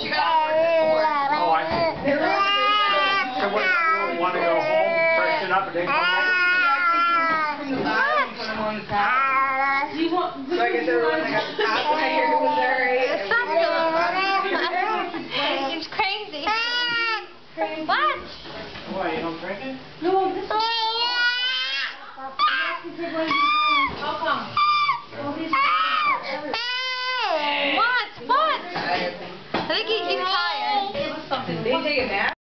She got work. Oh, I see. So what, you want to go home, freshen up, and then come back? From the lab and put them on the top. So I guess everyone that got the top of my hair was alright. It's crazy. What? Why, you don't drink it? No, this is...